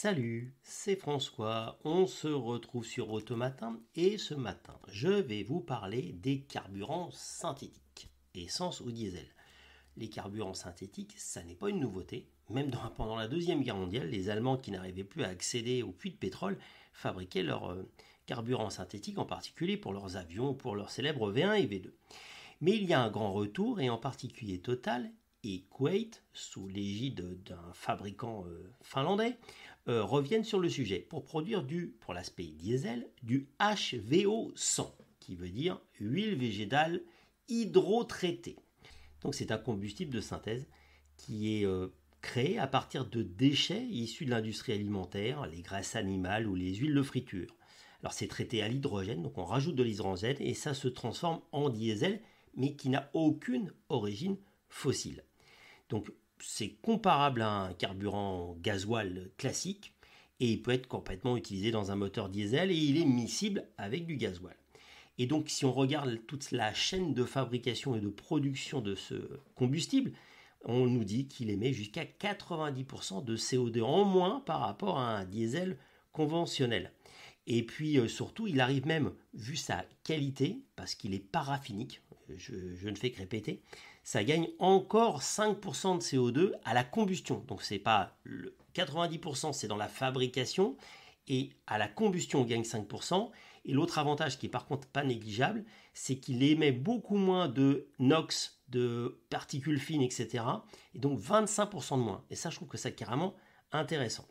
Salut, c'est François, on se retrouve sur Automatin et ce matin, je vais vous parler des carburants synthétiques, essence ou diesel. Les carburants synthétiques, ça n'est pas une nouveauté, même pendant la Deuxième Guerre mondiale, les Allemands qui n'arrivaient plus à accéder aux puits de pétrole fabriquaient leurs carburants synthétiques, en particulier pour leurs avions ou pour leurs célèbres V1 et V2. Mais il y a un grand retour, et en particulier Total et Kuwait, sous l'égide d'un fabricant finlandais, reviennent sur le sujet pour produire pour l'aspect diesel, du HVO100, qui veut dire huile végétale hydrotraitée. Donc c'est un combustible de synthèse qui est créé à partir de déchets issus de l'industrie alimentaire, les graisses animales ou les huiles de friture. Alors c'est traité à l'hydrogène, donc on rajoute de l'hydrogène et ça se transforme en diesel, mais qui n'a aucune origine fossile. Donc c'est comparable à un carburant gasoil classique et il peut être complètement utilisé dans un moteur diesel et il est miscible avec du gasoil. Et donc si on regarde toute la chaîne de fabrication et de production de ce combustible, on nous dit qu'il émet jusqu'à 90% de CO2 en moins par rapport à un diesel conventionnel. Et puis surtout, il arrive même, vu sa qualité, parce qu'il est paraffinique, je ne fais que répéter, ça gagne encore 5% de CO2 à la combustion. Donc c'est pas 90% c'est dans la fabrication et à la combustion on gagne 5%. Et l'autre avantage qui est par contre pas négligeable, c'est qu'il émet beaucoup moins de NOx, de particules fines, etc. Et donc 25% de moins. Et ça je trouve que c'est carrément intéressant.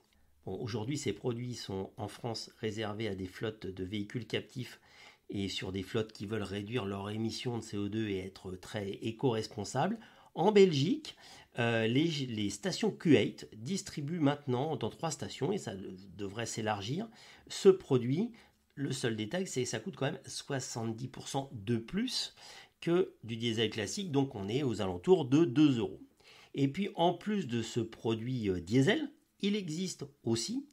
Bon, aujourd'hui ces produits sont en France réservés à des flottes de véhicules captifs et sur des flottes qui veulent réduire leur émission de CO2 et être très éco-responsables. En Belgique, les stations Q8 distribuent maintenant dans 3 stations, et ça devrait s'élargir, ce produit. Le seul détail, c'est que ça coûte quand même 70% de plus que du diesel classique, donc on est aux alentours de 2 €. Et puis en plus de ce produit diesel, il existe aussi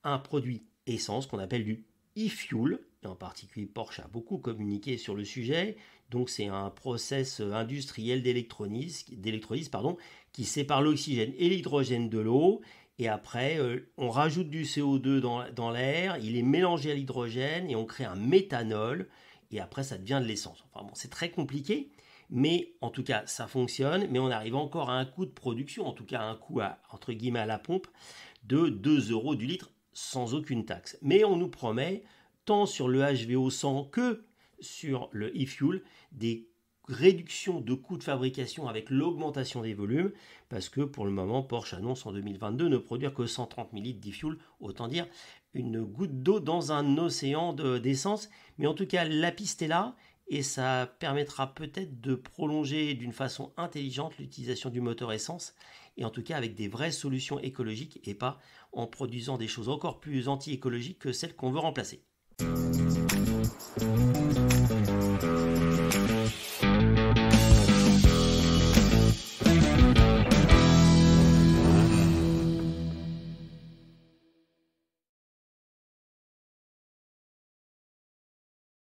un produit essence qu'on appelle du e-fuel, et en particulier Porsche a beaucoup communiqué sur le sujet. Donc c'est un process industriel d'électrolyse qui sépare l'oxygène et l'hydrogène de l'eau, et après on rajoute du CO2 dans l'air, il est mélangé à l'hydrogène et on crée un méthanol, et après ça devient de l'essence. Enfin bon, c'est très compliqué, mais en tout cas ça fonctionne, mais on arrive encore à un coût de production, en tout cas à un coût entre guillemets à la pompe, de 2 € du litre sans aucune taxe. Mais on nous promet, tant sur le HVO100 que sur le e-fuel, des réductions de coûts de fabrication avec l'augmentation des volumes, parce que pour le moment, Porsche annonce en 2022 ne produire que 130 000 litres d'e-fuel, autant dire une goutte d'eau dans un océan d'essence. Mais en tout cas, la piste est là, et ça permettra peut-être de prolonger d'une façon intelligente l'utilisation du moteur essence, et en tout cas avec des vraies solutions écologiques, et pas en produisant des choses encore plus anti-écologiques que celles qu'on veut remplacer.